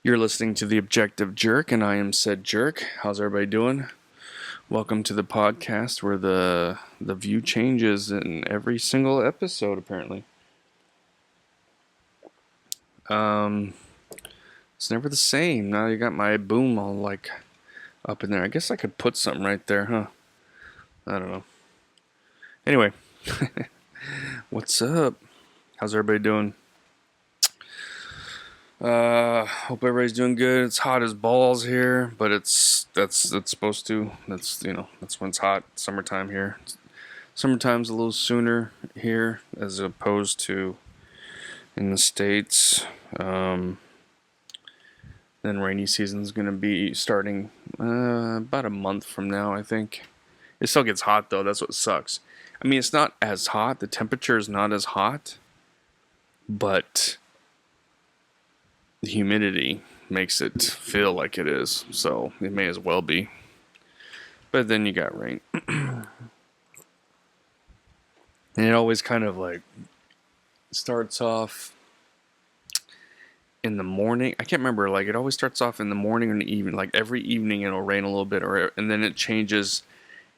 You're listening to The Objective Jerk, and I am said jerk. How's everybody doing? Welcome to the podcast where the view changes in every single episode, apparently. It's never the same. Now you got my boom all like up in there. I guess I could put something right there, huh? I don't know. Anyway, what's up? How's everybody doing? Hope everybody's doing good. It's hot as balls here, but that's supposed to. That's when it's hot. Summertime here. Summertime's a little sooner here as opposed to in the States. Then rainy season's gonna be starting about a month from now, I think. It still gets hot though. That's what sucks. I mean, it's not as hot. The temperature is not as hot, but the humidity makes it feel like it is, so it may as well be. But then you got rain. And it always kind of like starts off in the morning. I can't remember, like it always starts off in the morning or in the evening. Like every evening it'll rain a little bit, and then it changes,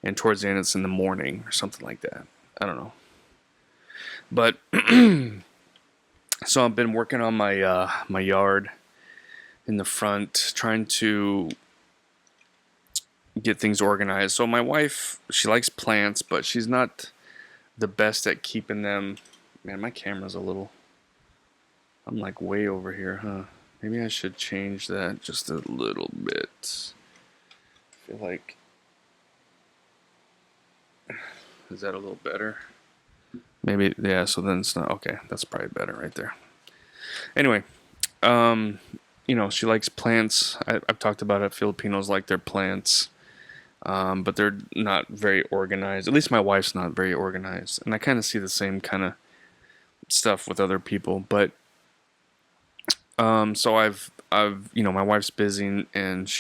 and towards the end it's in the morning or something like that. I don't know. But so I've been working on my my yard in the front, trying to get things organized. So my wife, she likes plants, but she's not the best at keeping them. Man, my camera's I'm like way over here, huh? Maybe I should change that just a little bit. I feel like, is that a little better? Maybe, yeah, so then it's not, okay, that's probably better right there. Anyway, she likes plants. I've talked about it. Filipinos like their plants, but they're not very organized. At least my wife's not very organized, and I kind of see the same kind of stuff with other people. But so I've my wife's busy, and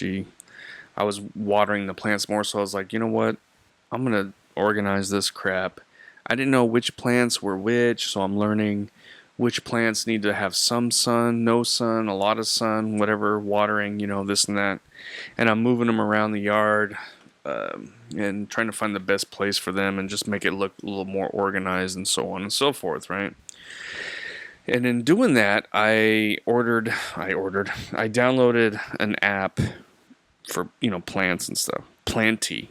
I was watering the plants more, so I was like, you know what, I'm gonna organize this crap. I didn't know which plants were which, so I'm learning which plants need to have some sun, no sun, a lot of sun, whatever, watering, this and that. And I'm moving them around the yard and trying to find the best place for them and just make it look a little more organized and so on and so forth, right? And in doing that, I downloaded an app for, plants and stuff, Planty.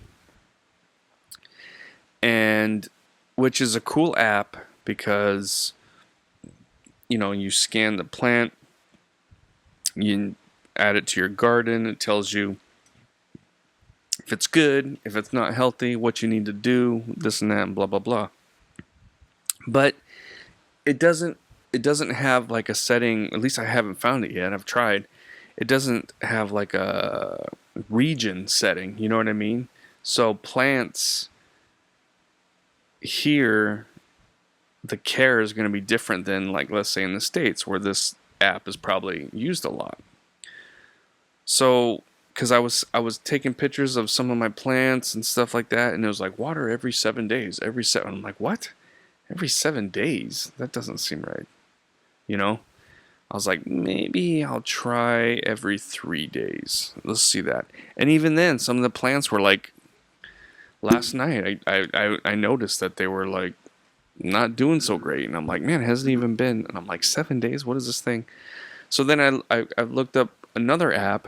And which is a cool app because, you scan the plant, you add it to your garden, it tells you if it's good, if it's not healthy, what you need to do, this and that, and blah, blah, blah. But it doesn't have like a setting, at least I haven't found it yet, I've tried. It doesn't have like a region setting, you know what I mean? So plants here, the care is going to be different than, like, let's say in the States where this app is probably used a lot. So, because I was taking pictures of some of my plants and stuff like that, and it was like water every 7 days, I'm like, what? Every 7 days? That doesn't seem right. I was like, maybe I'll try every 3 days. Let's see that. And even then, some of the plants were like, last night I noticed that they were like not doing so great, and I'm like, man, it hasn't even been, and I'm like, 7 days, what is this thing? So then I looked up another app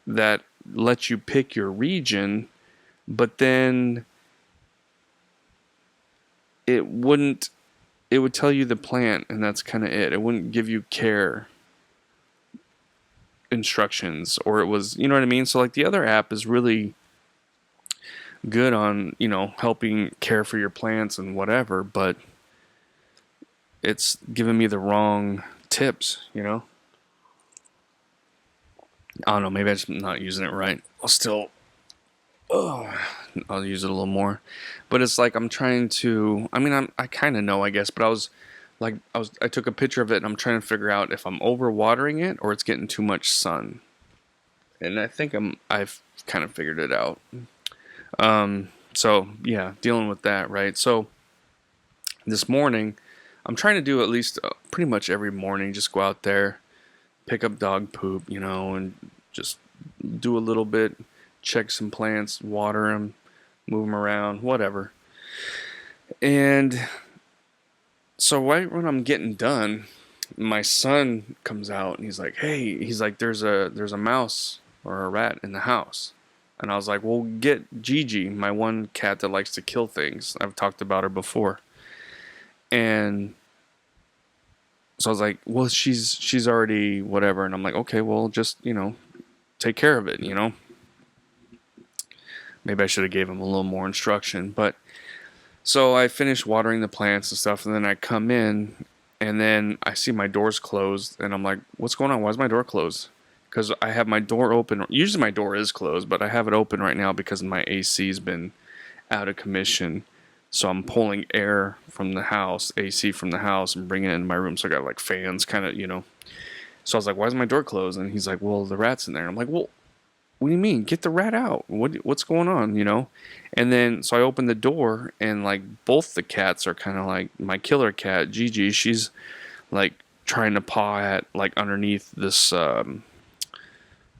that lets you pick your region, but then it would tell you the plant, and that's kind of it. It wouldn't give you care instructions, or it was, you know what I mean? So like the other app is really good on, helping care for your plants and whatever, but it's giving me the wrong tips, I don't know, maybe I'm just not using it right. I'll use it a little more. But it's like I'm trying to, I kind of know, I guess, but I took a picture of it, and I'm trying to figure out if I'm overwatering it or it's getting too much sun. And I think I've kind of figured it out. So yeah, dealing with that, right? So this morning, I'm trying to do at least pretty much every morning, just go out there, pick up dog poop, you know, and just do a little bit, check some plants, water them, move them around, whatever. And so right when I'm getting done, my son comes out and he's like, "Hey," he's like, there's a mouse or a rat in the house." And I was like, "Well, get Gigi, my one cat that likes to kill things. I've talked about her before." And so I was like, "Well, she's already whatever." And I'm like, "Okay, well, just, you know, take care of it, you know." Maybe I should have gave him a little more instruction, but so I finished watering the plants and stuff, and then I come in, and then I see my door's closed, and I'm like, "What's going on? Why is my door closed?" Because I have my door open. Usually my door is closed, but I have it open right now because my AC's been out of commission. So I'm pulling air from the house, AC from the house, and bringing it into my room. So I got like fans, kind of, you know. So I was like, "Why is my door closed?" And he's like, "Well, the rat's in there." I'm like, "Well, what do you mean? Get the rat out. What's going on, you know?" And then so I open the door, and like both the cats are kind of like, my killer cat Gigi, she's like trying to paw at like underneath this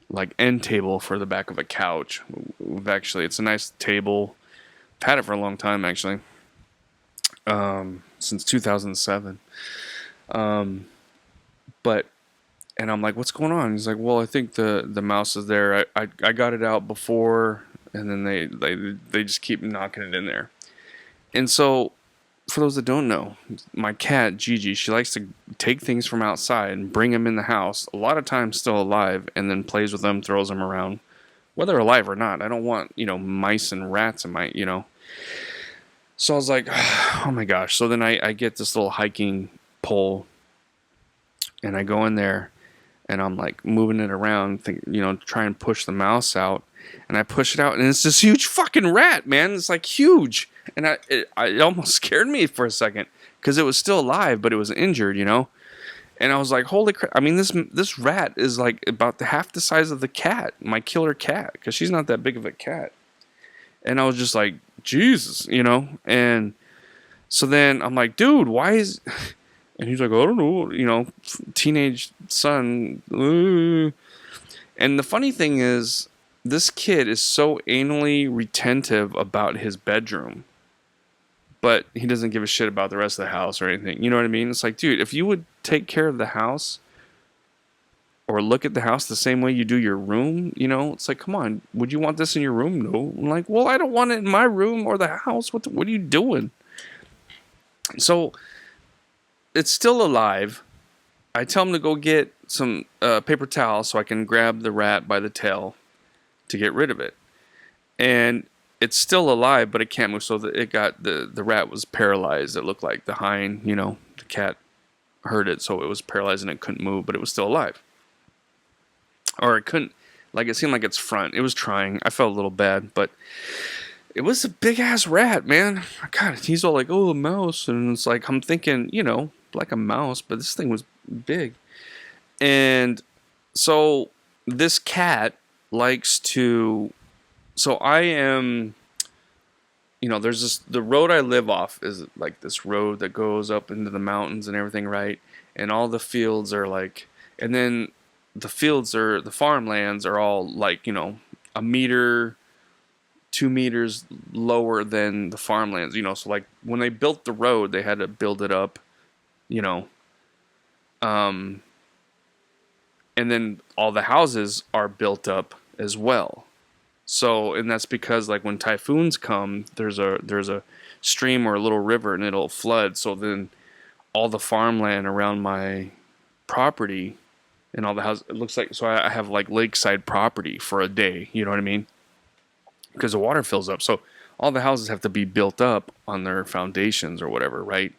like end table for the back of a couch. It's a nice table. I've had it for a long time actually, since 2007. But and I'm like, "What's going on?" He's like, "Well, I think the mouse is there. I got it out before, and then they just keep knocking it in there." And so, for those that don't know, my cat Gigi, she likes to take things from outside and bring them in the house. A lot of times, still alive, and then plays with them, throws them around, whether alive or not. I don't want, you know, mice and rats in my, you know. So I was like, "Oh my gosh!" So then I get this little hiking pole, and I go in there. And I'm like moving it around, you know, try and push the mouse out. And I push it out, and it's this huge fucking rat, man. It's like huge, and it almost scared me for a second because it was still alive, but it was injured, you know. And I was like, "Holy crap!" I mean, this rat is like about half the size of the cat, my killer cat, because she's not that big of a cat. And I was just like, Jesus, you know. And so then I'm like, "Dude, why is?" And he's like, "I don't know, you know, teenage son." And the funny thing is, this kid is so anally retentive about his bedroom, but he doesn't give a shit about the rest of the house or anything. You know what I mean? It's like, dude, if you would take care of the house or look at the house the same way you do your room, you know, it's like, come on, would you want this in your room? No. I'm like, well, I don't want it in my room or the house. What are you doing? So it's still alive. I tell him to go get some paper towel so I can grab the rat by the tail to get rid of it. And it's still alive, but it can't move. So the rat was paralyzed. It looked like the hind, you know, the cat hurt it, so it was paralyzed and it couldn't move, but it was still alive. Or it couldn't, like, it seemed like its front. It was trying. I felt a little bad, but it was a big ass rat, man. God, he's all like, "Oh, a mouse," and it's like, I'm thinking, you know, like a mouse, but this thing was big. And so this cat likes to, so I am, you know, there's this, the road I live off is like this road that goes up into the mountains and everything, right? And all the fields are like, and then the farmlands are all like, you know, a meter, 2 meters lower than the farmlands, you know. So like when they built the road, they had to build it up, you know. And then all the houses are built up as well. So, and that's because like when typhoons come, there's a stream or a little river and it'll flood. So then all the farmland around my property and all the houses, it looks like, so I have like lakeside property for a day, you know what I mean? Because the water fills up. So all the houses have to be built up on their foundations or whatever, right?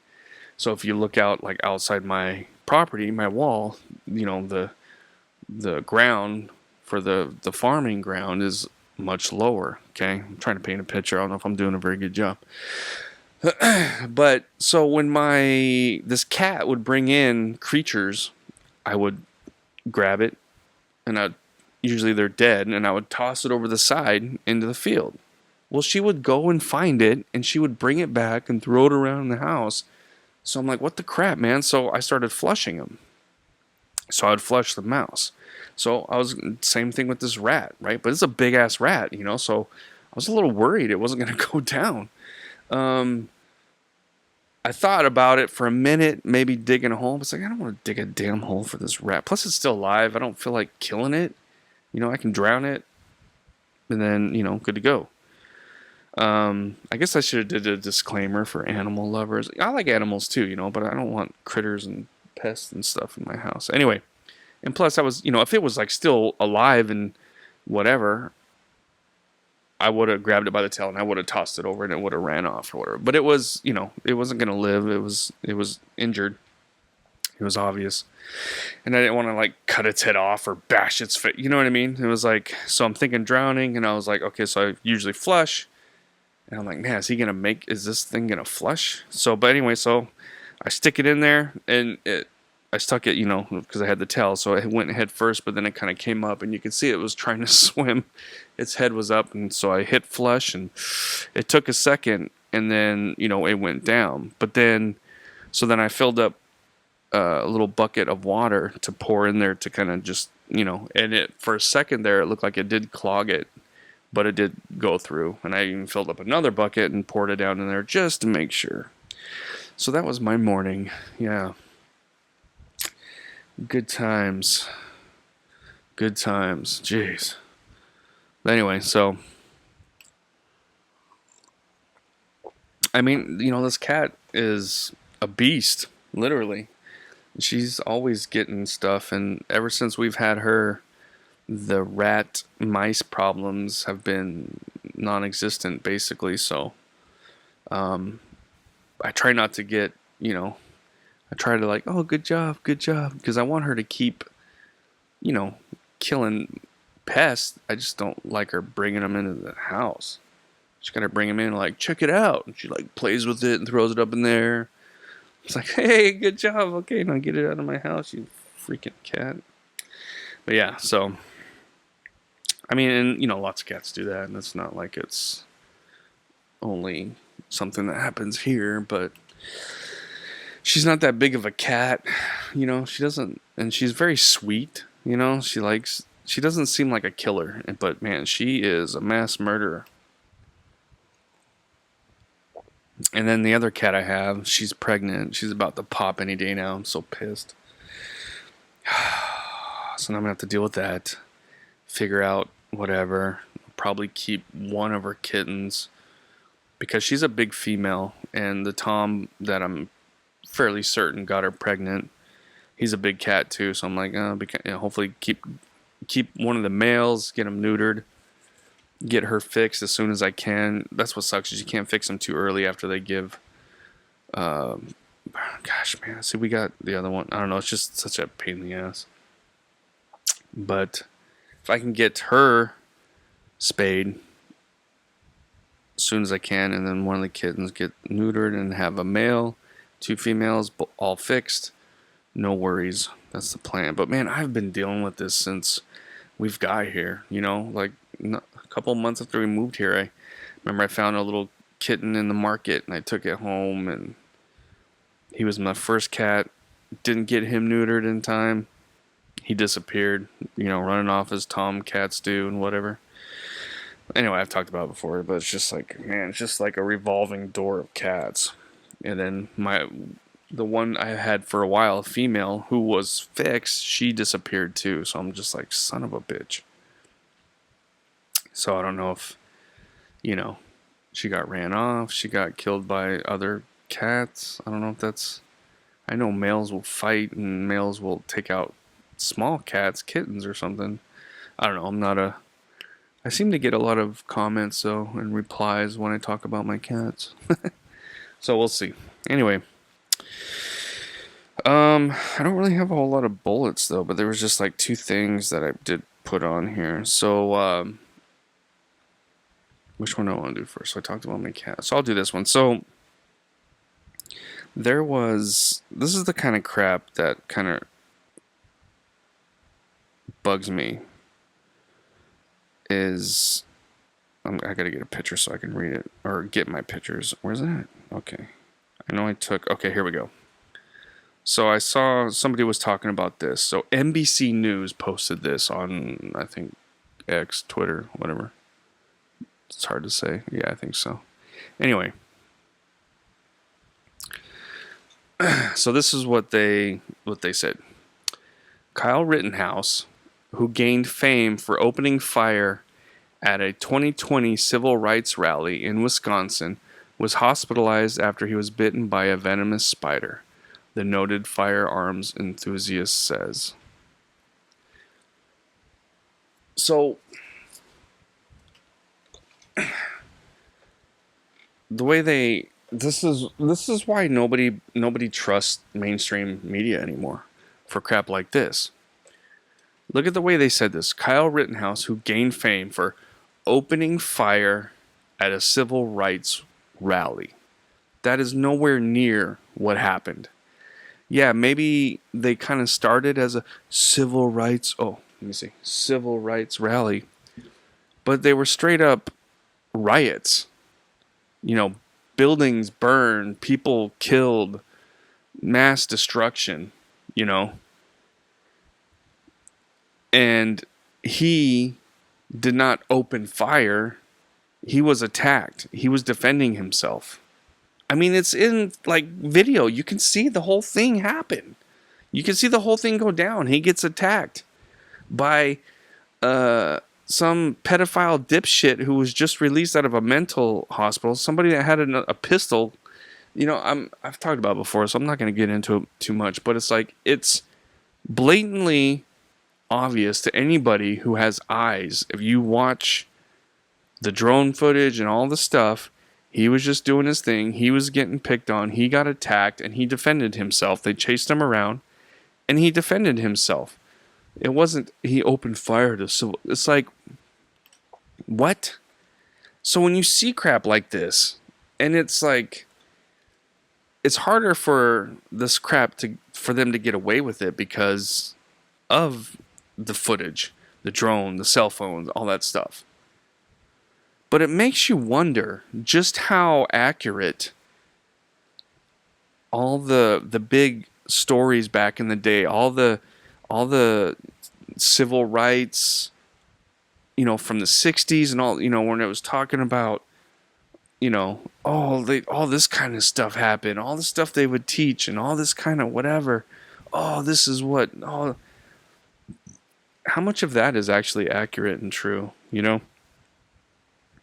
So if you look out like outside my property, my wall, you know, the ground for the farming ground is much lower. Okay, I'm trying to paint a picture. I don't know if I'm doing a very good job. But so when this cat would bring in creatures, I would grab it, and usually they're dead, and I would toss it over the side into the field. Well, she would go and find it, and she would bring it back and throw it around the house. So I'm like, what the crap, man? So I started flushing them. So I'd flush the mouse. So I was same thing with this rat, right? But it's a big ass rat, you know. So I was a little worried it wasn't going to go down. I thought about it for a minute, maybe digging a hole. But it's like I don't want to dig a damn hole for this rat. Plus, it's still alive. I don't feel like killing it. You know, I can drown it, and then good to go. I guess I should have did a disclaimer for animal lovers. I like animals too, but I don't want critters and pests and stuff in my house. Anyway, and plus I was, if it was like still alive and whatever, I would have grabbed it by the tail and I would have tossed it over and it would have ran off or whatever. But it was, it wasn't gonna live. It was injured. It was obvious, and I didn't want to like cut its head off or bash its face. You know what I mean? It was like, so I'm thinking drowning, and I was like, okay, so I usually flush. And I'm like, man, is this thing gonna flush? So, but anyway, so I stick it in there, and I stuck it, because I had the tail, so it went head first, but then it kind of came up, and you could see it was trying to swim. Its head was up, and so I hit flush, and it took a second, and then, it went down. But then, so then I filled up a little bucket of water to pour in there to kind of just, and it, for a second there, it looked like it did clog it. But it did go through, and I even filled up another bucket and poured it down in there just to make sure. So that was my morning. Yeah. Good times. Good times. Jeez. But anyway, so I mean, this cat is a beast, literally. She's always getting stuff, and ever since we've had her, the rat mice problems have been non-existent basically. So I try not to get, I try to like, oh, good job, because I want her to keep, killing pests. I just don't like her bringing them into the house. Just gotta bring them in, like, check it out, and she like plays with it and throws it up in there. It's like, hey, good job, okay, now get it out of my house, you freaking cat. But yeah, so I mean, and lots of cats do that, and it's not like it's only something that happens here, but she's not that big of a cat, she doesn't, and she's very sweet, she doesn't seem like a killer, but man, she is a mass murderer. And then the other cat I have, she's pregnant, she's about to pop any day now, I'm so pissed. So now I'm gonna have to deal with that, figure out whatever, probably keep one of her kittens because she's a big female, and the Tom that I'm fairly certain got her pregnant, he's a big cat too. So I'm like, hopefully keep one of the males, get him neutered, get her fixed as soon as I can. That's what sucks, is you can't fix them too early after they give. Gosh, man, see, we got the other one. I don't know. It's just such a pain in the ass. But if I can get her spayed as soon as I can, and then one of the kittens get neutered and have a male, 2 females, all fixed, no worries. That's the plan. But man, I've been dealing with this since we've got here. Like a couple months after we moved here, I remember I found a little kitten in the market, and I took it home, and he was my first cat. Didn't get him neutered in time. He disappeared, running off as Tom cats do and whatever. Anyway, I've talked about it before, but it's just like, man, it's just like a revolving door of cats. And then the one I had for a while, a female who was fixed, she disappeared too. So I'm just like, son of a bitch. So I don't know if, she got ran off, she got killed by other cats. I don't know if that's, I know males will fight and males will take out small cats, kittens or something. I don't know. I seem to get a lot of comments though and replies when I talk about my cats. So we'll see. Anyway, I don't really have a whole lot of bullets though, but there was just like 2 things that I did put on here. So which one do I want to do first? So I talked about my cat. So I'll do this one. So this is the kind of crap that kind of bugs me, is I gotta get a picture so I can read it, or get my pictures. Where's that? Okay, I know I took, okay, here we go. So I saw somebody was talking about this. So NBC News posted this on, I think, X, Twitter, whatever. It's hard to say. Yeah, I think so. Anyway, so this is what they said. Kyle Rittenhouse, who gained fame for opening fire at a 2020 civil rights rally in Wisconsin, was hospitalized after he was bitten by a venomous spider, the noted firearms enthusiast says. So, the way they this is why nobody trusts mainstream media anymore for crap like this. Look at the way they said this. Kyle Rittenhouse, who gained fame for opening fire at a civil rights rally. That is nowhere near what happened. Yeah, maybe they kind of started as a civil rights rally, but they were straight up riots. You know, buildings burned, people killed, mass destruction, you know. And he did not open fire. He was attacked. He was defending himself. I mean, it's in like video. You can see the whole thing happen. You can see the whole thing go down. He gets attacked by some pedophile dipshit who was just released out of a mental hospital. Somebody that had a pistol. You know, I've talked about it before, so I'm not going to get into it too much. But it's like, it's blatantly obvious to anybody who has eyes. If you watch the drone footage and all the stuff, he was just doing his thing. He was getting picked on. He got attacked, and he defended himself. They chased him around, and he defended himself. It wasn't he opened fire to civil. It's like, what? So when you see crap like this, and it's like, it's harder for this crap for them to get away with it because of the footage, the drone, the cell phones, all that stuff. But it makes you wonder just how accurate all the big stories back in the day, all the civil rights, you know, from the 60s and all, you know, when it was talking about, you know, all this kind of stuff happened, all the stuff they would teach and all this kind of whatever. Oh, this is what, oh, how much of that is actually accurate and true, you know?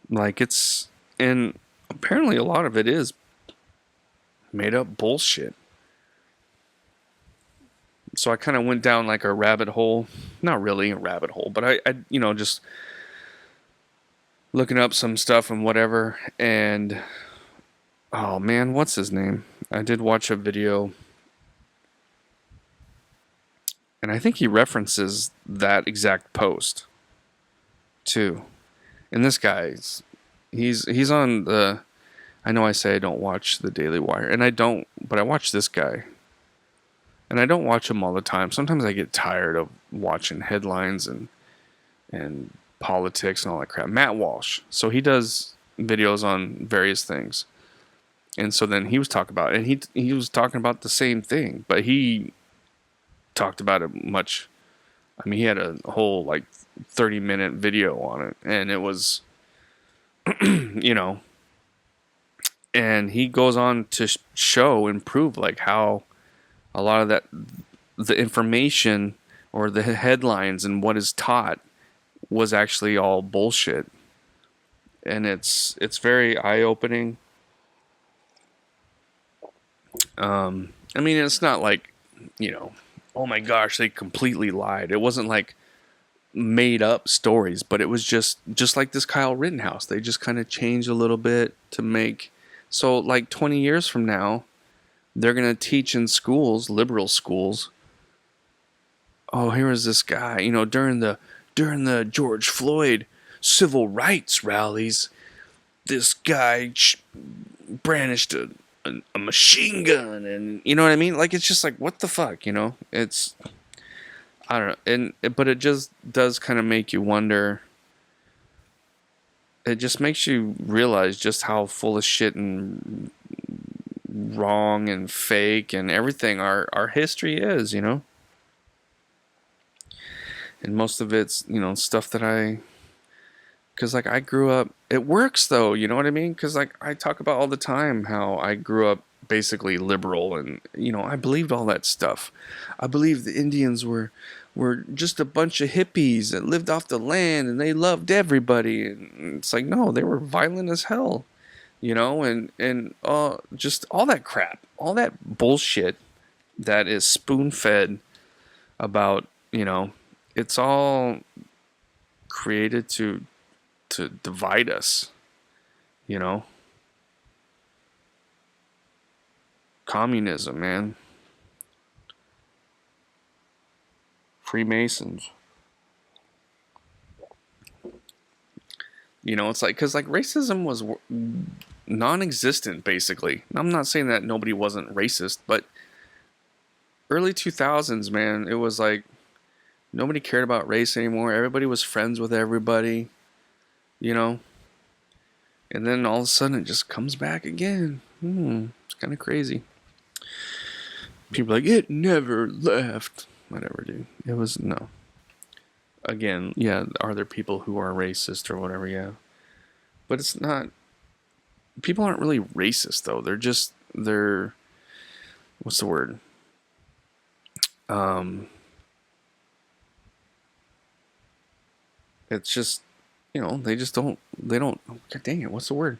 Like it's, and apparently a lot of it is made up bullshit. So I kind of went down like a rabbit hole. Not really a rabbit hole, but I you know, just looking up some stuff and whatever. And oh man, what's his name? I did watch a video, and I think he references that exact post too. And this guy's, he's on the, I know I say I don't watch the Daily Wire, and I don't, but I watch this guy. And I don't watch him all the time. Sometimes I get tired of watching headlines and politics and all that crap. Matt Walsh. So he does videos on various things. And so then he was talking about it, and he was talking about the same thing, but he talked about it much. I mean, he had a whole like 30-minute video on it, and it was, you know, and he goes on to show and prove like how a lot of that, the information or the headlines and what is taught was actually all bullshit. And it's very eye-opening. I mean, it's not like, you know, oh my gosh, they completely lied. It wasn't like made up stories, but it was just like this Kyle Rittenhouse. They just kind of changed a little bit to make, so like 20 years from now, they're going to teach in schools, liberal schools. Oh, here was this guy, you know, during the George Floyd civil rights rallies, this guy brandished a machine gun, and you know what I mean? Like, it's just like, what the fuck, you know? It's, I don't know, but it just does kind of make you wonder. It just makes you realize just how full of shit and wrong and fake and everything our history is, you know. And most of it's, you know, stuff that because like I grew up, it works though, you know what I mean? Because like I talk about all the time how I grew up basically liberal, and you know I believed all that stuff. I believed the Indians were just a bunch of hippies that lived off the land and they loved everybody, and it's like no, they were violent as hell, you know, and just all that crap, all that bullshit that is spoon fed about, you know, it's all created to divide us, you know. Communism, man. Freemasons. You know, it's like, because like racism was non-existent basically. I'm not saying that nobody wasn't racist, but early 2000s, man, it was like nobody cared about race anymore. Everybody was friends with everybody, you know. And then all of a sudden it just comes back again. It's kind of crazy. People are like, it never left. Whatever, dude. It was, no. Again, yeah, are there people who are racist or whatever? Yeah. But it's not, people aren't really racist though. They're, what's the word? It's just, you know, they don't, God dang it, what's the word?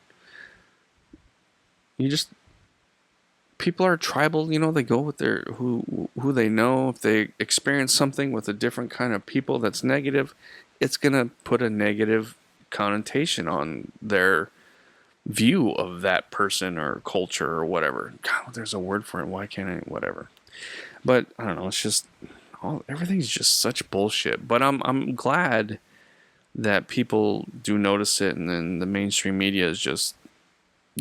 You just, people are tribal, you know, they go with their, who they know. If they experience something with a different kind of people that's negative, it's going to put a negative connotation on their view of that person or culture or whatever. God, there's a word for it. Why can't I? Whatever. But I don't know. It's just everything's just such bullshit. But I'm glad that people do notice it, and then the mainstream media is just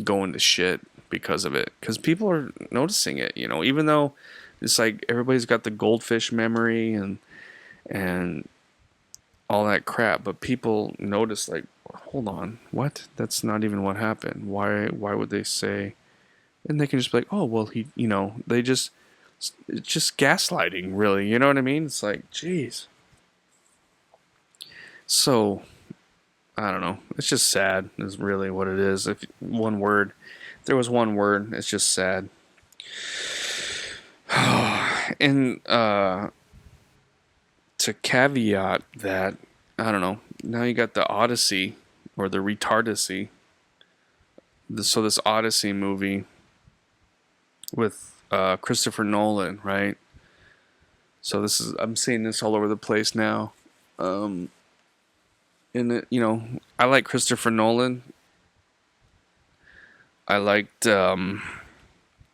going to shit because of it. Because people are noticing it. You know, even though it's like everybody's got the goldfish memory and all that crap, but people notice like, hold on, what? That's not even what happened. Why would they say? And they can just be like, oh well, he, you know, it's just gaslighting, really. You know what I mean? It's like, jeez. So I don't know. It's just sad. Is really what it is. If there was one word, it's just sad. And to caveat that, I don't know. Now you got the Odyssey or the Retardessy. So this Odyssey movie with Christopher Nolan, right? So I'm seeing this all over the place now. And you know, I like Christopher Nolan. I liked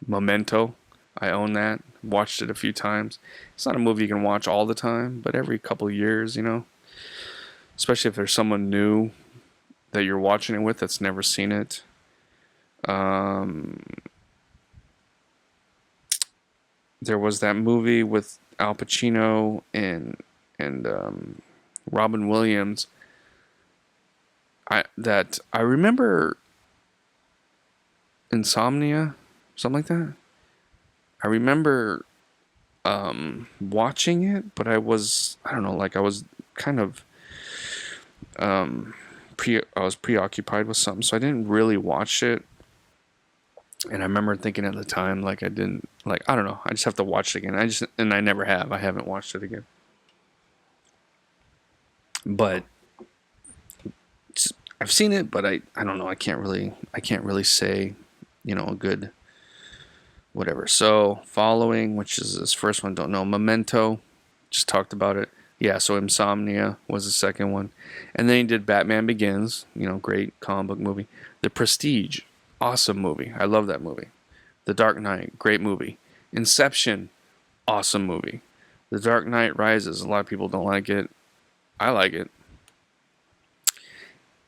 Memento. I own that. Watched it a few times. It's not a movie you can watch all the time, but every couple of years, you know. Especially if there's someone new that you're watching it with that's never seen it. There was that movie with Al Pacino and Robin Williams. I remember Insomnia, something like that. I remember watching it, but I don't know, like I was kind of I was preoccupied with something, so I didn't really watch it. And I remember thinking at the time, like I didn't, like, I don't know, I just have to watch it again. I never have. I haven't watched it again. But I've seen it, but I don't know. I can't really say, you know, a good whatever. So Following, which is this first one, don't know. Memento, just talked about it. Yeah, so Insomnia was the second one. And then he did Batman Begins, you know, great comic book movie. The Prestige, awesome movie. I love that movie. The Dark Knight, great movie. Inception, awesome movie. The Dark Knight Rises, a lot of people don't like it. I like it.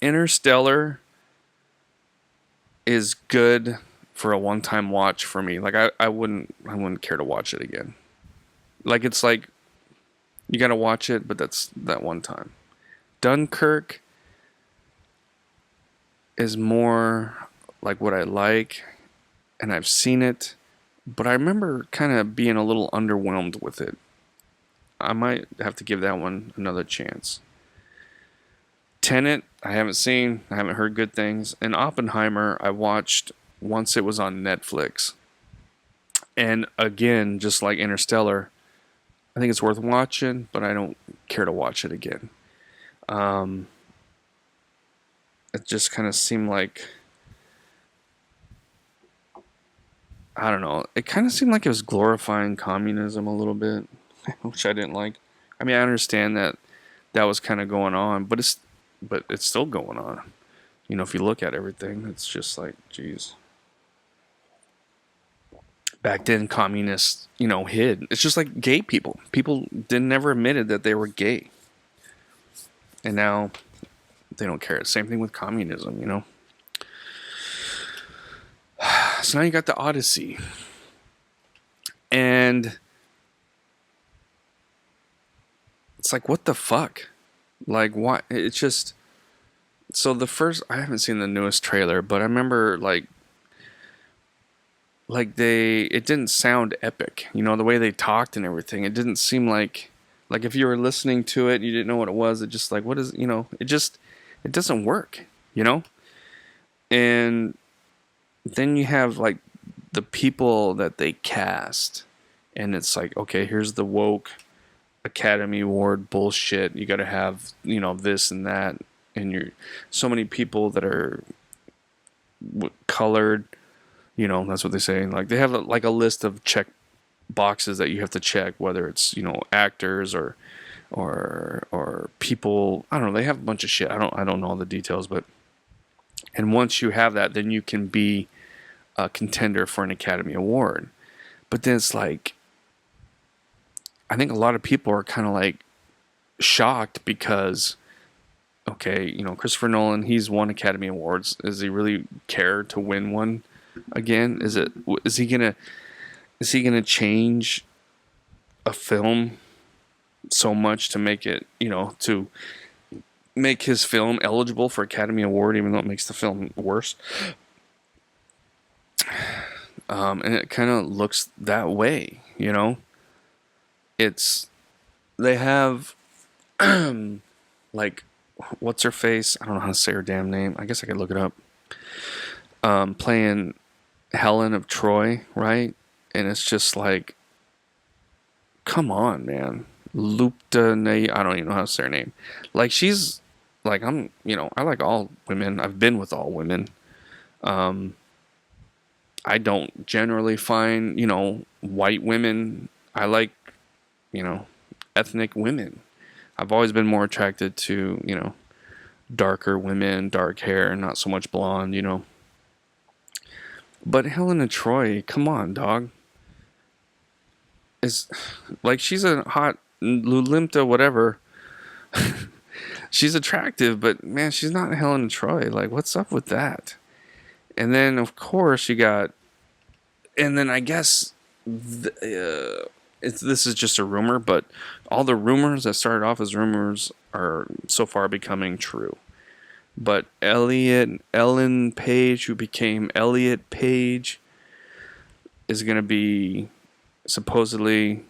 Interstellar is good for a one-time watch for me. Like I wouldn't care to watch it again. Like it's like you got to watch it, but that's that one time. Dunkirk is more like what I like, and I've seen it, but I remember kind of being a little underwhelmed with it. I might have to give that one another chance. Tenet, I haven't seen. I haven't heard good things. And Oppenheimer, I watched once it was on Netflix. And again, just like Interstellar, I think it's worth watching, but I don't care to watch it again. It just kind of seemed like, I don't know. It kind of seemed like it was glorifying communism a little bit, which I didn't like. I mean, I understand that that was kind of going on, but it's still going on. You know, if you look at everything, it's just like, geez. Back then, communists, hid. It's just like gay people. People didn't never admitted that they were gay, and now they don't care. Same thing with communism. So now you got the Odyssey, and it's like, what the fuck? Like, why? It's just so the first. I haven't seen the newest trailer, but I remember like it didn't sound epic. The way they talked and everything. It didn't seem like if you were listening to it, you didn't know what it was. It just like, what is, it doesn't work. And then you have like the people that they cast, and it's like, okay, here's the woke Academy Award bullshit. You got to have, this and that, and you're so many people that are colored. That's what they say. Like they have a list of check boxes that you have to check, whether it's actors or people. I don't know. They have a bunch of shit. I don't know all the details, but and once you have that, then you can be a contender for an Academy Award. But then it's like, I think a lot of people are kind of like shocked because, okay, Christopher Nolan, he's won Academy Awards. Does he really care to win one again? Is he gonna change a film so much to make it, to make his film eligible for Academy Award, even though it makes the film worse? And it kind of looks that way, they have like, what's her face? I don't know how to say her damn name. I guess I could look it up. Playing Helen of Troy, right? And it's just like, come on, man. Lupta, I don't even know how to say her name. Like, she's like, I like all women. I've been with all women. I don't generally find, white women. I like, ethnic women. I've always been more attracted to, darker women, dark hair, not so much blonde, But Helen of Troy, come on, dog. Is like, she's a hot Lulimta, whatever. She's attractive, but man, she's not Helen of Troy. Like, what's up with that? And then, of course, you got, and then I guess this is just a rumor, but all the rumors that started off as rumors are so far becoming true. But Ellen Page, who became Elliot Page, is going to be supposedly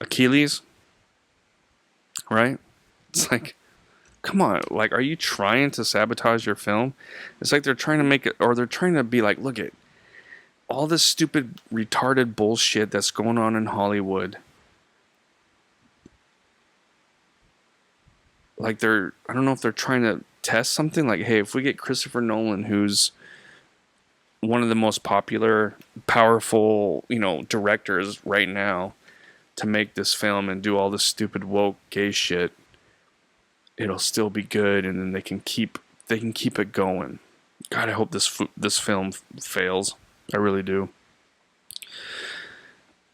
Achilles, right? It's like, come on, like, are you trying to sabotage your film? It's like they're trying to make it, or they're trying to be like, look at all this stupid, retarded bullshit that's going on in Hollywood. Like, I don't know if they're trying to test something. Like, hey, if we get Christopher Nolan, who's one of the most popular, powerful, directors right now, to make this film and do all this stupid woke gay shit, it'll still be good, and then they can keep it going. God, I hope this film fails. I really do.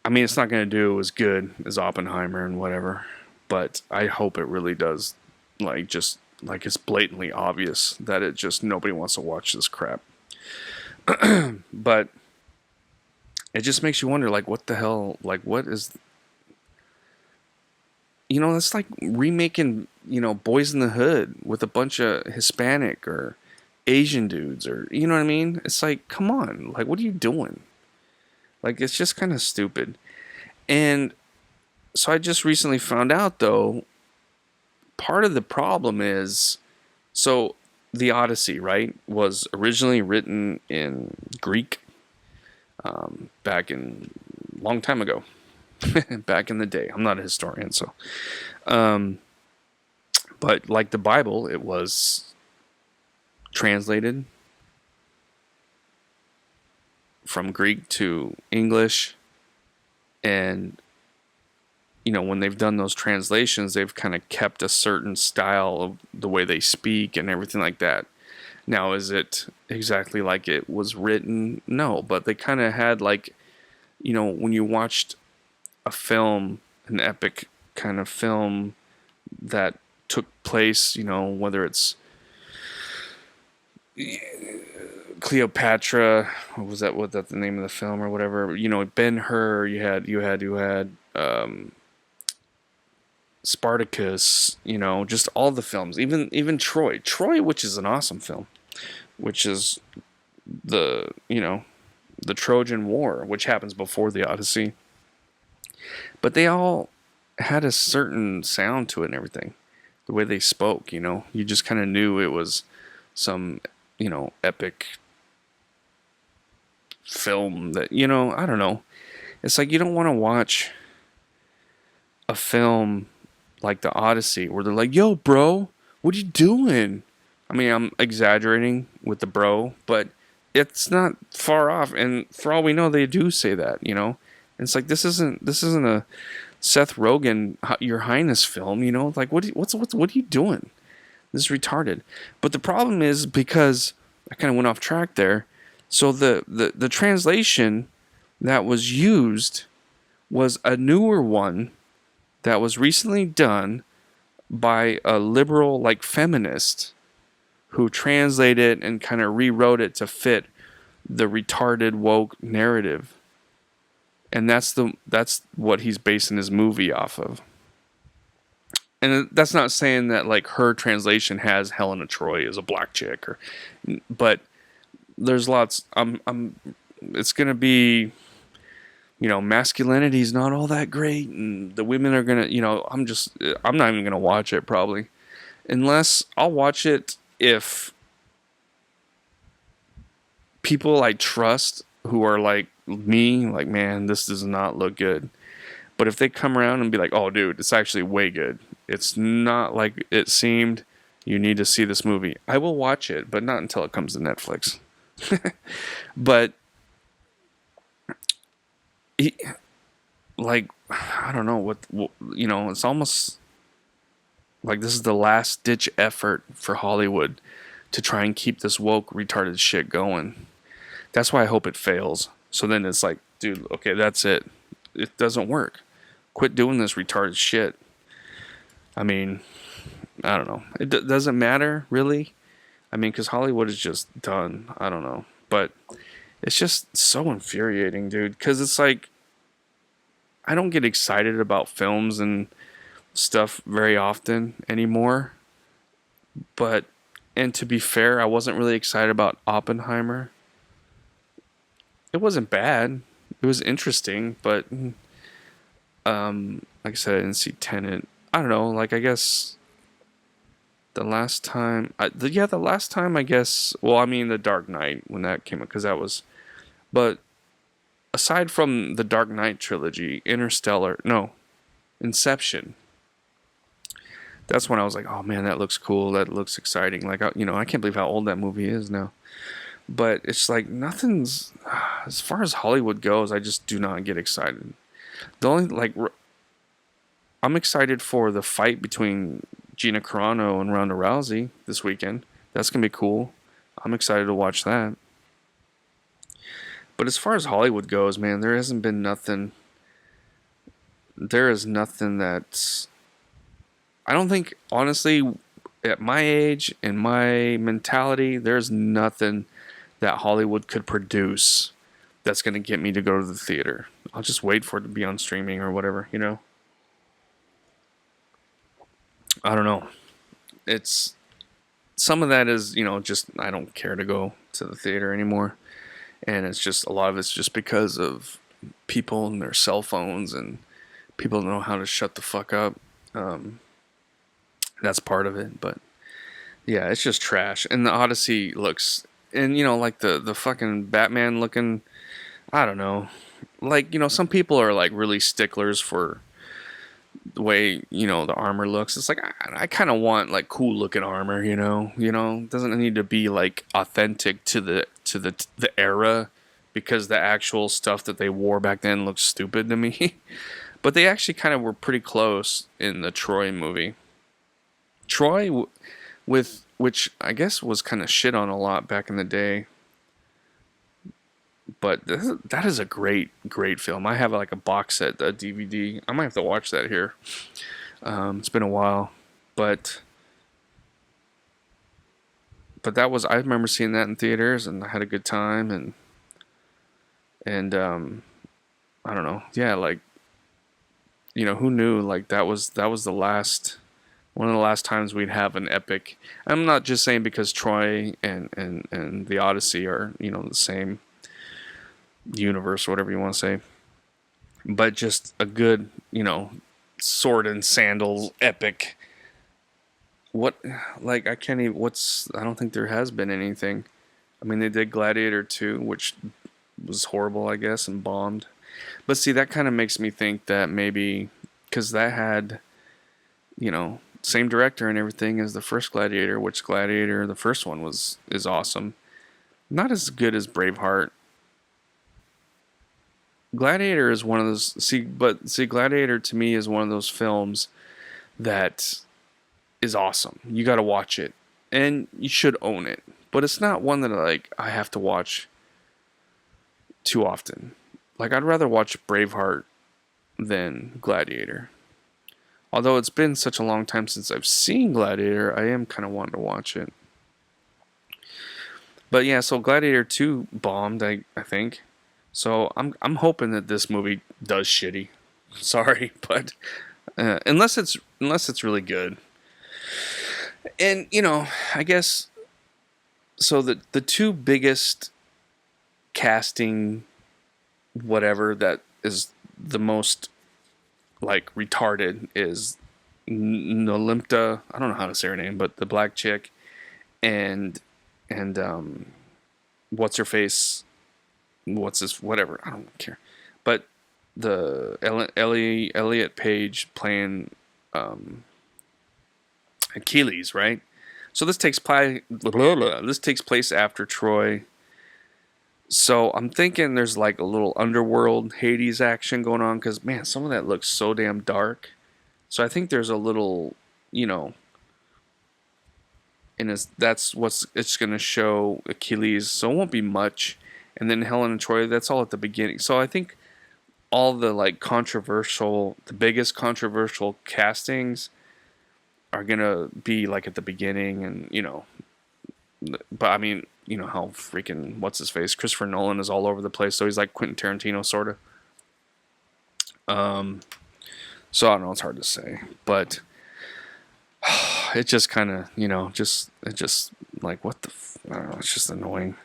I mean, it's not going to do as good as Oppenheimer and whatever, but I hope it really does. Like, just like, it's blatantly obvious that it just, nobody wants to watch this crap. But it just makes you wonder, like, what the hell, like, what is, it's like remaking, Boys in the Hood with a bunch of Hispanic or Asian dudes, or you know what I mean? It's like, come on, like, what are you doing? Like, it's just kind of stupid. And so I just recently found out, though, part of the problem is, so the Odyssey, right, was originally written in Greek, back in long time ago, back in the day. I'm not a historian, so, but like the Bible, it was translated from Greek to English, and when they've done those translations, they've kind of kept a certain style of the way they speak and everything like that. Now, is it exactly like it was written? No, but they kind of had, like, when you watched a film, an epic kind of film that took place, whether it's Cleopatra, was that the name of the film or whatever? Ben-Hur. You had Spartacus. Just all the films. Even Troy, which is an awesome film, which is the the Trojan War, which happens before the Odyssey. But they all had a certain sound to it and everything. The way they spoke, you just kind of knew it was some, epic film that, I don't know. It's like you don't want to watch a film like the Odyssey where they're like, yo, bro, what are you doing? I mean, I'm exaggerating with the bro, but it's not far off. And for all we know, they do say that, And it's like, this isn't a Seth Rogen, Your Highness film, Like, what are you doing? This is retarded. But the problem is, because I kind of went off track there. So the translation that was used was a newer one that was recently done by a liberal, like, feminist who translated and kind of rewrote it to fit the retarded woke narrative. And that's what he's basing his movie off of. And that's not saying that, like, her translation has Helena Troy as a black chick, but there's lots. It's gonna be, masculinity is not all that great, and the women are gonna, I'm not even gonna watch it probably, unless I'll watch it if people I trust who are like me, like, man, this does not look good. But if they come around and be like, oh, dude, it's actually way good. It's not like it seemed. You need to see this movie. I will watch it, but not until it comes to Netflix. But like, I don't know what it's almost like this is the last ditch effort for Hollywood to try and keep this woke retarded shit going. That's why I hope it fails. So then it's like, dude, okay, that's it. It doesn't work. Quit doing this retarded shit. I mean, I don't know. It doesn't matter, really. I mean, because Hollywood is just done. I don't know. But it's just so infuriating, dude. Because it's like, I don't get excited about films and stuff very often anymore. And to be fair, I wasn't really excited about Oppenheimer. It wasn't bad. It was interesting, but like I said, I didn't see Tenet. I don't know. Like, I guess the last time, I guess. Well, I mean, The Dark Knight, when that came out, because that was. But aside from the Dark Knight trilogy, Inception. That's when I was like, oh man, that looks cool. That looks exciting. Like, I can't believe how old that movie is now. But it's like nothing's, as far as Hollywood goes, I just do not get excited. The only, like, I'm excited for the fight between Gina Carano and Ronda Rousey this weekend. That's going to be cool. I'm excited to watch that. But as far as Hollywood goes, man, there hasn't been nothing. There is nothing that's, I don't think, honestly, at my age and my mentality, there's nothing that Hollywood could produce that's going to get me to go to the theater. I'll just wait for it to be on streaming or whatever, I don't know. It's some of that is, just I don't care to go to the theater anymore. And it's just, a lot of it's just because of people and their cell phones, and people don't know how to shut the fuck up. That's part of it. But yeah, it's just trash. And the Odyssey looks, and like the fucking Batman looking, I don't know. Like, some people are like really sticklers for the way, the armor looks. It's like, I kind of want like cool looking armor, it doesn't need to be like authentic to the era, because the actual stuff that they wore back then looks stupid to me. But they actually kind of were pretty close in the Troy movie. Troy, with which I guess was kind of shit on a lot back in the day. But that is a great film. I have like a box set, a DVD. I might have to watch that here. It's been a while, but that was, I remember seeing that in theaters, and I had a good time, and I don't know, yeah, like, who knew, like that was the last, one of the last times we'd have an epic. I'm not just saying because Troy and the Odyssey are, the same universe, or whatever you want to say, but just a good, sword and sandals epic. What, like, I can't even, I don't think there has been anything. I mean, they did Gladiator 2, which was horrible, I guess, and bombed. But see, that kind of makes me think that maybe, because that had, same director and everything as the first Gladiator, which Gladiator, the first one, is awesome. Not as good as Braveheart. Gladiator is one of those, Gladiator to me is one of those films that is awesome. You got to watch it, and you should own it. But it's not one that like I have to watch too often. Like, I'd rather watch Braveheart than Gladiator. Although it's been such a long time since I've seen Gladiator, I am kind of wanting to watch it. But yeah, so Gladiator 2 bombed, I think. So I'm hoping that this movie does shitty. Sorry, but unless it's really good. And I guess so. The two biggest casting, whatever, that is the most like retarded is Nolimpta. I don't know how to say her name, but the black chick, and what's her face? What's this? Whatever. I don't care. But the Elliot Page playing Achilles, right? So this takes place after Troy. So I'm thinking there's like a little underworld Hades action going on, because man, some of that looks so damn dark. So I think there's a little, and that's what's it's gonna show Achilles. So it won't be much. And then Helen and Troy, that's all at the beginning. So I think all the like the biggest controversial castings are gonna be like at the beginning, and but I mean, how freaking what's his face, Christopher Nolan is all over the place, so he's like Quentin Tarantino sort of. So I don't know, it's hard to say, but it just kind of it just like I don't know, it's just annoying.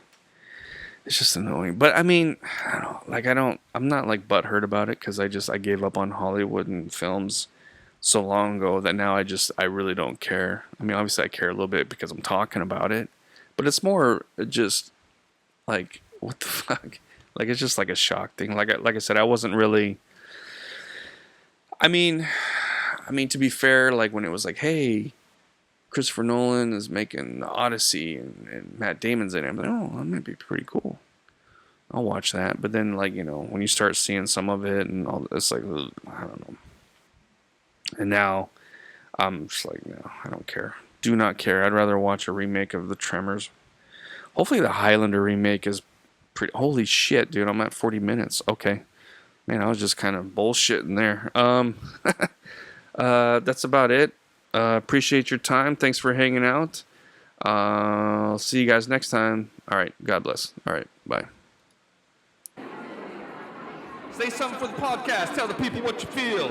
It's just annoying. But I mean, I don't know, like I'm not like butthurt about it, because I gave up on Hollywood and films so long ago that now I really don't care. I mean, obviously I care a little bit because I'm talking about it, but it's more just like, what the fuck? Like, it's just like a shock thing. Like I said, I wasn't really. I mean, to be fair, like when it was like, hey, Christopher Nolan is making the Odyssey and Matt Damon's in it, I'm like, oh, that might be pretty cool. I'll watch that. But then, like, when you start seeing some of it and all, it's like, I don't know. And now I'm just like, no, I don't care. Do not care. I'd rather watch a remake of The Tremors. Hopefully the Highlander remake is pretty. Holy shit, dude! I'm at 40 minutes. Okay, man, I was just kind of bullshitting there. That's about it. Appreciate your time. Thanks for hanging out. I'll see you guys next time. All right. God bless. All right. Bye. Say something for the podcast. Tell the people what you feel.